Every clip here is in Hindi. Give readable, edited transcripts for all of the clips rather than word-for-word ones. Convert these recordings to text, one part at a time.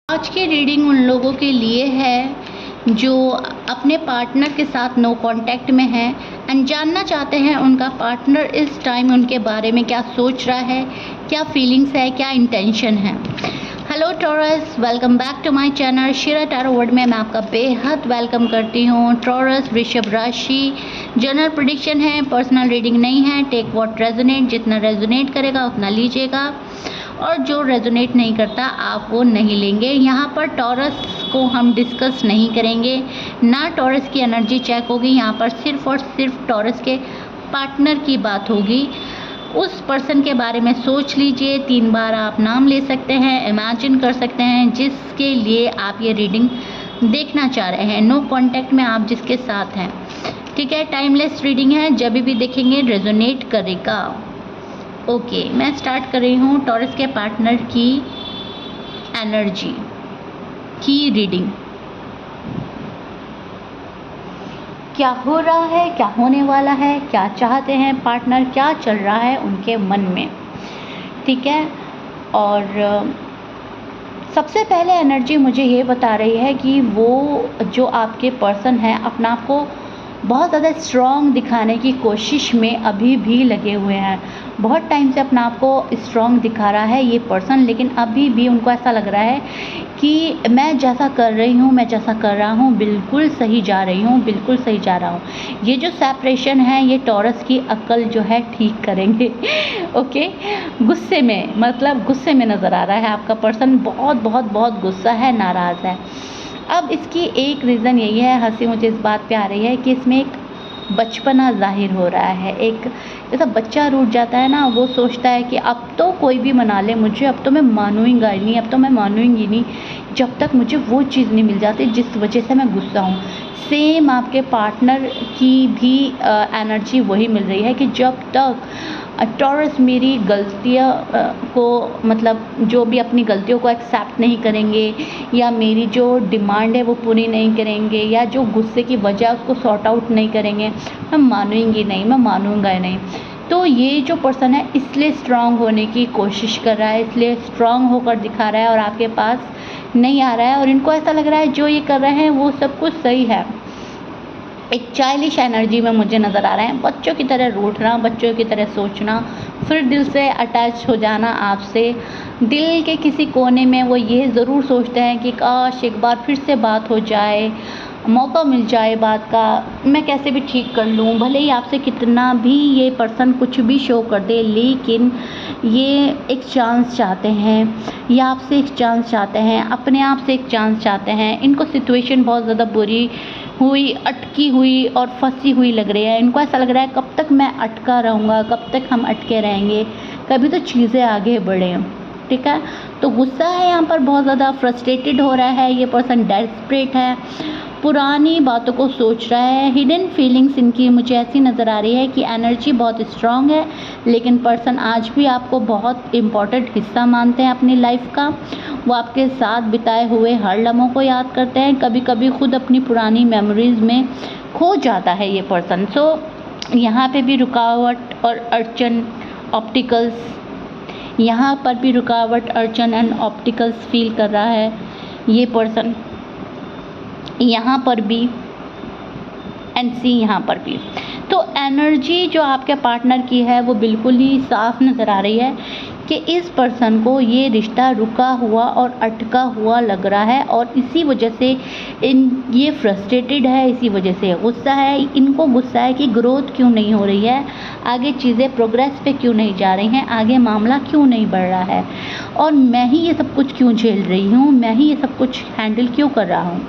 आज की रीडिंग उन लोगों के लिए है जो अपने पार्टनर के साथ नो कांटेक्ट में हैं एंड जानना चाहते हैं उनका पार्टनर इस टाइम उनके बारे में क्या सोच रहा है, क्या फीलिंग्स है, क्या इंटेंशन है। Hello Taurus, welcome back to my channel Shira tarot world में मैं आपका बेहद वेलकम करती हूँ। टॉरस वृषभ राशि जनरल प्रेडिक्शन है, पर्सनल रीडिंग नहीं है। टेक व्हाट रेजोनेट, जितना रेजोनेट करेगा उतना लीजिएगा और जो रेजोनेट नहीं करता आप वो नहीं लेंगे। यहाँ पर टॉरस को हम डिस्कस नहीं करेंगे, ना टॉरस की एनर्जी चेक होगी। यहाँ पर सिर्फ और सिर्फ टॉरस के पार्टनर की बात होगी। उस पर्सन के बारे में सोच लीजिए, 3 बार आप नाम ले सकते हैं, इमेजिन कर सकते हैं जिसके लिए आप ये रीडिंग देखना चाह रहे हैं। नो कांटेक्ट में आप जिसके साथ हैं, ठीक है। टाइमलेस रीडिंग है, जब भी देखेंगे रेजोनेट करेगा। ओके, मैं स्टार्ट कर रही हूँ टॉरस के पार्टनर की एनर्जी की रीडिंग। क्या हो रहा है, क्या होने वाला है, क्या चाहते हैं पार्टनर, क्या चल रहा है उनके मन में, ठीक है। और सबसे पहले एनर्जी मुझे ये बता रही है कि वो जो आपके पर्सन है अपना आप को बहुत ज़्यादा स्ट्रॉन्ग दिखाने की कोशिश में अभी भी लगे हुए हैं। बहुत टाइम से अपना आप को स्ट्रॉन्ग दिखा रहा है ये पर्सन, लेकिन अभी भी उनको ऐसा लग रहा है कि मैं जैसा कर रही हूँ, मैं जैसा कर रहा हूँ बिल्कुल सही जा रही हूँ, बिल्कुल सही जा रहा हूँ। ये जो सेपरेशन है ये टॉरस की अक्ल जो है ठीक करेंगे। ओके, गुस्से में, मतलब गुस्से में नज़र आ रहा है आपका पर्सन, बहुत बहुत बहुत गुस्सा है, नाराज़ है। अब इसकी एक रीज़न यही है, हंसी मुझे इस बात पे आ रही है कि इसमें एक बचपना ज़ाहिर हो रहा है। एक जैसा बच्चा रूठ जाता है ना, वो सोचता है कि अब तो कोई भी मना ले मुझे, अब तो मैं मानूंगा ही नहीं, अब तो मैं मानूंगी नहीं जब तक मुझे वो चीज़ नहीं मिल जाती जिस वजह से मैं गुस्सा हूँ। सेम आपके पार्टनर की भी एनर्जी वही मिल रही है कि जब तक टॉरस मेरी गलतियाँ को, मतलब जो भी अपनी गलतियों को एक्सेप्ट नहीं करेंगे या मेरी जो डिमांड है वो पूरी नहीं करेंगे या जो गुस्से की वजह उसको सॉर्ट आउट नहीं करेंगे, मैं मानूंगी नहीं, मैं मानूंगा ही नहीं। तो ये जो पर्सन है इसलिए स्ट्रांग होने की कोशिश कर रहा है, इसलिए स्ट्रांग होकर दिखा रहा है और आपके पास नहीं आ रहा है। और इनको ऐसा लग रहा है जो ये कर रहे हैं वो सब कुछ सही है। एक चाइल्डिश एनर्जी में मुझे नज़र आ रहे हैं, बच्चों की तरह रूठना, बच्चों की तरह सोचना, फिर दिल से अटैच हो जाना आपसे। दिल के किसी कोने में वो ये ज़रूर सोचते हैं कि काश एक बार फिर से बात हो जाए, मौका मिल जाए बात का, मैं कैसे भी ठीक कर लूँ। भले ही आपसे कितना भी ये पर्सन कुछ भी शो कर दे, लेकिन ये एक चांस चाहते हैं, या आपसे एक चांस चाहते हैं, अपने आप से एक चांस चाहते हैं। इनको सिचुएशन बहुत ज़्यादा बुरी हुई, अटकी हुई और फंसी हुई लग रही है। इनको ऐसा लग रहा है कब तक मैं अटका रहूँगा, कब तक हम अटके रहेंगे, कभी तो चीज़ें आगे बढ़ें, ठीक है। तो गुस्सा है यहाँ पर, बहुत ज़्यादा फ्रस्ट्रेटेड हो रहा है ये पर्सन, डेस्परेट है, पुरानी बातों को सोच रहा है। हिडन फीलिंग्स इनकी मुझे ऐसी नज़र आ रही है कि एनर्जी बहुत स्ट्रांग है, लेकिन पर्सन आज भी आपको बहुत इम्पॉर्टेंट हिस्सा मानते हैं अपनी लाइफ का। वो आपके साथ बिताए हुए हर लम्हों को याद करते हैं, कभी कभी खुद अपनी पुरानी मेमोरीज में खो जाता है ये पर्सन। सो यहाँ पे भी रुकावट और अड़चन, ऑप्टिकल्स, यहाँ पर भी रुकावट, अड़चन एंड ऑप्टिकल्स फील कर रहा है ये पर्सन, यहाँ पर भी एंड सी यहाँ पर भी। तो एनर्जी जो आपके पार्टनर की है वो बिल्कुल ही साफ नज़र आ रही है कि इस पर्सन को ये रिश्ता रुका हुआ और अटका हुआ लग रहा है और इसी वजह से ये फ्रस्ट्रेटेड है, इसी वजह से गुस्सा है। इनको गुस्सा है कि ग्रोथ क्यों नहीं हो रही है, आगे चीज़ें प्रोग्रेस पे क्यों नहीं जा रही हैं, आगे मामला क्यों नहीं बढ़ रहा है, और मैं ही ये सब कुछ क्यों झेल रही हूँ, मैं ही ये सब कुछ हैंडल क्यों कर रहा हूँ।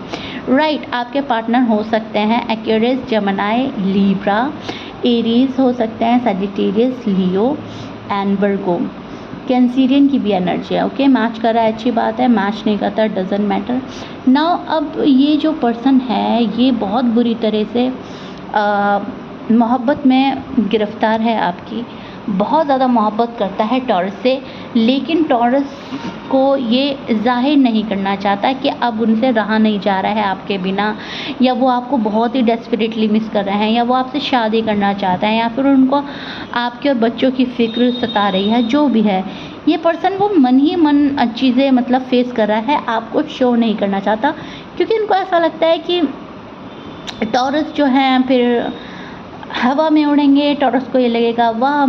राइट, आपके पार्टनर हो सकते हैं एक्वेरियस, जेमिनी, लिब्रा, एरीज हो सकते हैं, सजिटेरियस, लियो एंड वर्गो। कैंसिरियन की भी एनर्जी है। ओके, मैच कर रहा है, अच्छी बात है, मैच नहीं करता डजेंट मैटर। नाउ अब ये जो पर्सन है ये बहुत बुरी तरह से मोहब्बत में गिरफ्तार है आपकी, बहुत ज़्यादा मोहब्बत करता है टॉरस से, लेकिन टॉरस को ये जाहिर नहीं करना चाहता कि अब उनसे रहा नहीं जा रहा है आपके बिना, या वो आपको बहुत ही डेस्परेटली मिस कर रहे हैं, या वो आपसे शादी करना चाहता है, या फिर उनको आपके और बच्चों की फ़िक्र सता रही है। जो भी है, ये पर्सन वो मन ही मन चीज़ें मतलब फेस कर रहा है, आपको शो नहीं करना चाहता, क्योंकि इनको ऐसा लगता है कि टॉरस जो है फिर हवा में उड़ेंगे। टॉरस को ये लगेगा वाह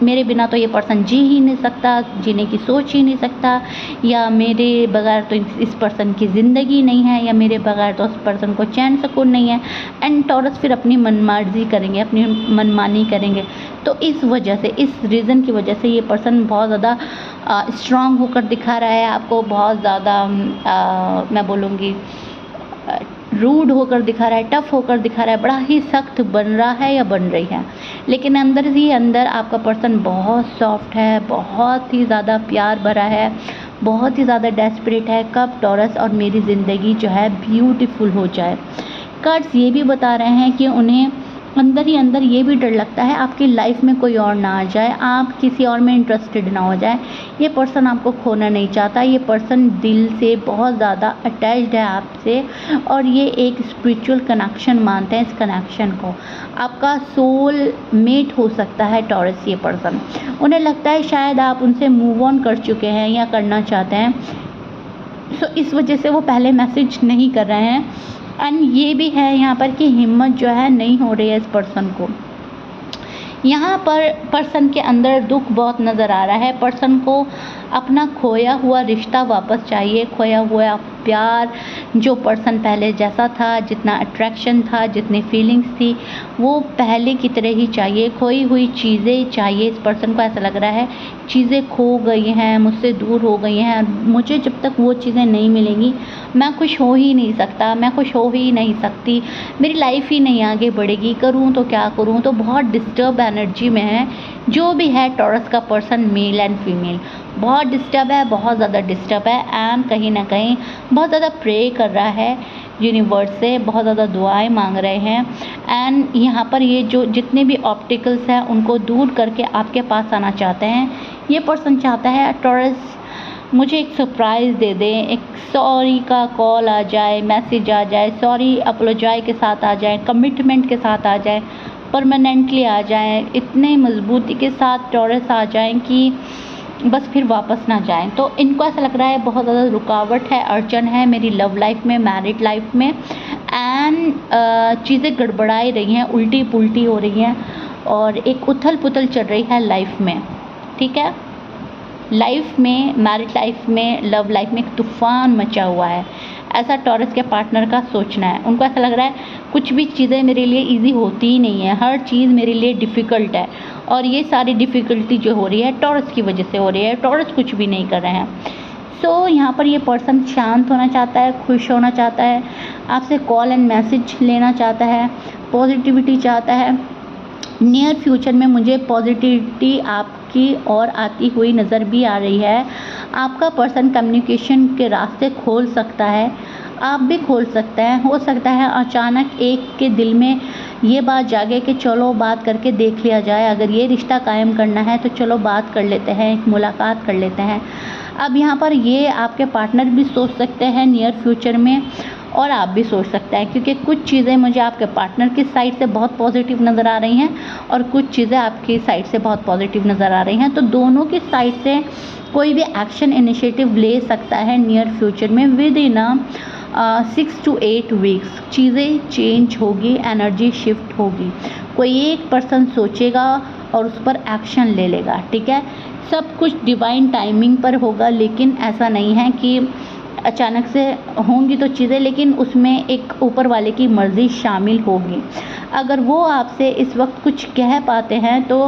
मेरे बिना तो ये पर्सन जी ही नहीं सकता, जीने की सोच ही नहीं सकता, या मेरे बगैर तो इस पर्सन की ज़िंदगी नहीं है, या मेरे बगैर तो उस पर्सन को चैन सुकून नहीं है। एंड टॉरस फिर अपनी मनमर्जी करेंगे, अपनी मनमानी करेंगे। तो इस वजह से, इस रीज़न की वजह से ये पर्सन बहुत ज़्यादा स्ट्रॉन्ग होकर दिखा रहा है आपको, बहुत ज़्यादा मैं बोलूँगी रूड होकर दिखा रहा है, टफ़ होकर दिखा रहा है, बड़ा ही सख्त बन रहा है या बन रही है। लेकिन अंदर ही अंदर आपका पर्सन बहुत सॉफ्ट है, बहुत ही ज़्यादा प्यार भरा है, बहुत ही ज़्यादा डेस्परेट है, कब टॉरस और मेरी ज़िंदगी जो है ब्यूटीफुल हो जाए। कार्ड्स ये भी बता रहे हैं कि उन्हें अंदर ही अंदर ये भी डर लगता है आपकी लाइफ में कोई और ना आ जाए, आप किसी और में इंटरेस्टेड ना हो जाए। ये पर्सन आपको खोना नहीं चाहता, ये पर्सन दिल से बहुत ज़्यादा अटैच्ड है आपसे, और ये एक स्पिरिचुअल कनेक्शन मानते हैं इस कनेक्शन को। आपका सोल मेट हो सकता है टॉरस ये पर्सन। उन्हें लगता है शायद आप उनसे मूव ऑन कर चुके हैं या करना चाहते हैं, सो इस वजह से वो पहले मैसेज नहीं कर रहे हैं। एंड ये भी है यहाँ पर कि हिम्मत जो है नहीं हो रही है इस पर्सन को। यहाँ पर पर्सन के अंदर दुख बहुत नज़र आ रहा है। पर्सन को अपना खोया हुआ रिश्ता वापस चाहिए, खोया हुआ प्यार, जो पर्सन पहले जैसा था, जितना अट्रैक्शन था, जितनी फीलिंग्स थी, वो पहले की तरह ही चाहिए। खोई हुई चीज़ें चाहिए। इस पर्सन को ऐसा लग रहा है चीज़ें खो गई हैं, मुझसे दूर हो गई हैं, मुझे जब तक वो चीज़ें नहीं मिलेंगी मैं खुश हो ही नहीं सकता, मैं खुश हो ही नहीं सकती, मेरी लाइफ ही नहीं आगे बढ़ेगी, करूँ तो क्या करूँ। तो बहुत डिस्टर्ब एनर्जी में है जो भी है टॉरस का पर्सन, मेल एंड फीमेल। बहुत डिस्टर्ब है, बहुत ज़्यादा डिस्टर्ब है, एंड कहीं ना कहीं बहुत ज़्यादा प्रे कर रहा है यूनिवर्स से, बहुत ज़्यादा दुआएं मांग रहे हैं। एंड यहाँ पर ये जो जितने भी ऑब्स्टिकल्स हैं उनको दूर करके आपके पास आना चाहते हैं। ये पर्सन चाहता है टॉरस मुझे एक सरप्राइज़ दे दें, एक सॉरी का कॉल आ जाए, मैसेज आ जाए, सॉरी अपोलोजाई के साथ आ जाए, कमिटमेंट के साथ आ जाए, परमानेंटली आ जाए, इतने मजबूती के साथ टॉरस आ जाएं कि बस फिर वापस ना जाएं। तो इनको ऐसा लग रहा है बहुत ज़्यादा रुकावट है, अड़चन है मेरी लव लाइफ में, मैरिड लाइफ में, एंड चीज़ें गड़बड़ाई रही हैं, उल्टी पुल्टी हो रही हैं, और एक उथल पुथल चल रही है लाइफ में। ठीक है, लाइफ में, मैरिड लाइफ में, लव लाइफ में एक तूफ़ान मचा हुआ है, ऐसा टॉरस के पार्टनर का सोचना है। उनको ऐसा लग रहा है कुछ भी चीज़ें मेरे लिए इजी होती ही नहीं है, हर चीज़ मेरे लिए डिफ़िकल्ट है, और ये सारी डिफ़िकल्टी जो हो रही है टॉरस की वजह से हो रही है, टॉरस कुछ भी नहीं कर रहे हैं। सो यहाँ पर ये पर्सन शांत होना चाहता है, खुश होना चाहता है, आपसे कॉल एंड मैसेज लेना चाहता है, पॉजिटिविटी चाहता है। नियर फ्यूचर में मुझे पॉजिटिविटी आपकी और आती हुई नज़र भी आ रही है। आपका पर्सन कम्युनिकेशन के रास्ते खोल सकता है, आप भी खोल सकते हैं। हो सकता है अचानक एक के दिल में ये बात जागे कि चलो बात करके देख लिया जाए, अगर ये रिश्ता कायम करना है तो चलो बात कर लेते हैं, एक मुलाकात कर लेते हैं। अब यहाँ पर ये आपके पार्टनर भी सोच सकते हैं नियर फ्यूचर में, और आप भी सोच सकते हैं, क्योंकि कुछ चीज़ें मुझे आपके पार्टनर की साइड से बहुत पॉजिटिव नज़र आ रही हैं और कुछ चीज़ें आपकी साइड से बहुत पॉजिटिव नज़र आ रही हैं। तो दोनों की साइड से कोई भी एक्शन इनिशिएटिव ले सकता है नियर फ्यूचर में। विद इन 6 to 8 वीक्स चीज़ें चेंज होगी, एनर्जी शिफ्ट होगी। कोई एक पर्सन सोचेगा और उस पर एक्शन ले लेगा। ठीक है, सब कुछ डिवाइन टाइमिंग पर होगा, लेकिन ऐसा नहीं है कि अचानक से होंगी तो चीज़ें, लेकिन उसमें एक ऊपर वाले की मर्ज़ी शामिल होगी। अगर वो आपसे इस वक्त कुछ कह पाते हैं तो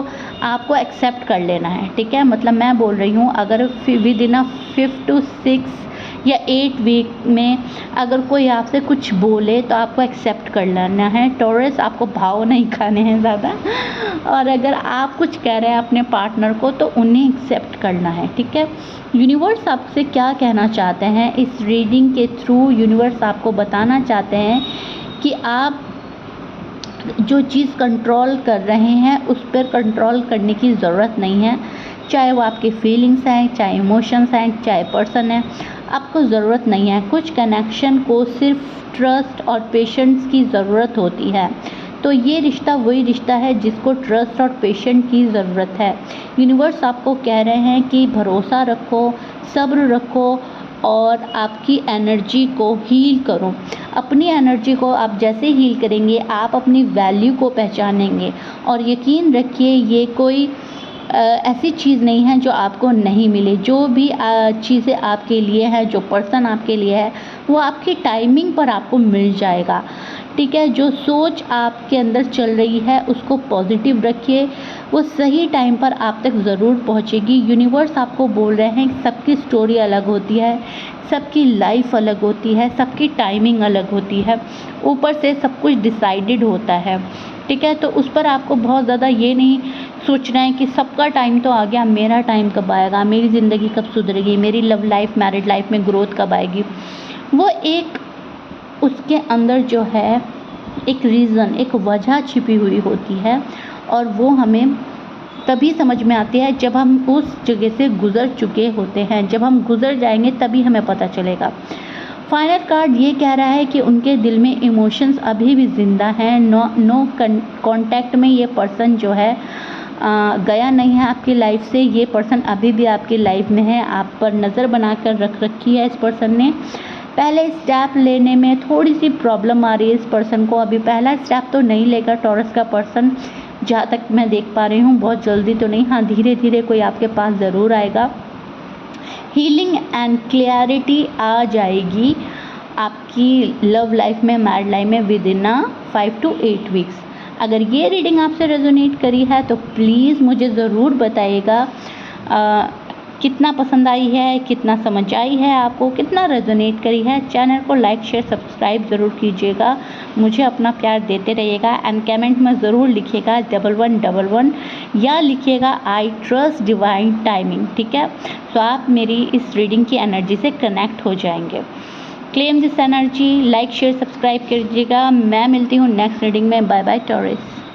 आपको एक्सेप्ट कर लेना है। ठीक है, मतलब मैं बोल रही हूँ अगर विद इन 5 to 6 या 8 वीक में अगर कोई आपसे कुछ बोले तो आपको एक्सेप्ट कर लेना है। टॉरस, आपको भाव नहीं खाने हैं ज़्यादा, और अगर आप कुछ कह रहे हैं अपने पार्टनर को तो उन्हें एक्सेप्ट करना है। ठीक है, यूनिवर्स आपसे क्या कहना चाहते हैं इस रीडिंग के थ्रू? यूनिवर्स आपको बताना चाहते हैं कि आप जो चीज़ कंट्रोल कर रहे हैं उस पर कंट्रोल करने की ज़रूरत नहीं है, चाहे वो आपकी फीलिंग्स हैं, चाहे इमोशंस हैं, चाहे पर्सन है, आपको ज़रूरत नहीं है। कुछ कनेक्शन को सिर्फ ट्रस्ट और पेशेंस की ज़रूरत होती है, तो ये रिश्ता वही रिश्ता है जिसको ट्रस्ट और पेशेंट की ज़रूरत है। यूनिवर्स आपको कह रहे हैं कि भरोसा रखो, सब्र रखो और आपकी एनर्जी को हील करो। अपनी एनर्जी को आप जैसे हील करेंगे, आप अपनी वैल्यू को पहचानेंगे। और यकीन रखिए, ये कोई ऐसी चीज़ नहीं है जो आपको नहीं मिले। जो भी चीज़ें आपके लिए है, जो पर्सन आपके लिए है, वो आपकी टाइमिंग पर आपको मिल जाएगा। ठीक है, जो सोच आपके अंदर चल रही है उसको पॉजिटिव रखिए, वो सही टाइम पर आप तक ज़रूर पहुंचेगी। यूनिवर्स आपको बोल रहे हैं सबकी स्टोरी अलग होती है, सबकी लाइफ अलग होती है, सबकी टाइमिंग अलग होती है, ऊपर से सब कुछ डिसाइडेड होता है। ठीक है, तो उस पर आपको बहुत ज़्यादा ये नहीं सोचना है कि सबका टाइम तो आ गया, मेरा टाइम कब आएगा, मेरी ज़िंदगी कब सुधरेगी, मेरी लव लाइफ, मैरिड लाइफ में ग्रोथ कब आएगी। वो एक उसके अंदर जो है एक रीज़न, एक वजह छिपी हुई होती है और वो हमें तभी समझ में आती है जब हम उस जगह से गुज़र चुके होते हैं। जब हम गुज़र जाएंगे तभी हमें पता चलेगा। फाइनल कार्ड ये कह रहा है कि उनके दिल में इमोशंस अभी भी ज़िंदा हैं। नो कांटेक्ट में ये पर्सन जो है गया नहीं है आपकी लाइफ से। ये पर्सन अभी भी आपकी लाइफ में है, आप पर नज़र बनाकर रख रखी है इस पर्सन ने। पहले स्टेप लेने में थोड़ी सी प्रॉब्लम आ रही है इस पर्सन को। अभी पहला स्टेप तो नहीं लेगा टॉरस का पर्सन, जहाँ तक मैं देख पा रही हूँ। बहुत जल्दी तो नहीं, हाँ धीरे धीरे कोई आपके पास ज़रूर आएगा। हीलिंग एंड क्लैरिटी आ जाएगी आपकी लव लाइफ में, मैरिड लाइफ में विद इन 5 to 8 वीक्स। अगर ये रीडिंग आपसे रेजोनेट करी है तो प्लीज़ मुझे ज़रूर बताइएगा कितना पसंद आई है, कितना समझ आई है आपको, कितना रेजोनेट करी है। चैनल को लाइक शेयर सब्सक्राइब ज़रूर कीजिएगा, मुझे अपना प्यार देते रहिएगा। एंड कमेंट में ज़रूर लिखिएगा 1111 या लिखिएगा आई ट्रस्ट डिवाइन टाइमिंग। ठीक है, तो आप मेरी इस रीडिंग की एनर्जी से कनेक्ट हो जाएंगे। Claim this energy, like share subscribe कीजिएगा। मैं मिलती हूँ नेक्स्ट रीडिंग में। Bye bye taurus.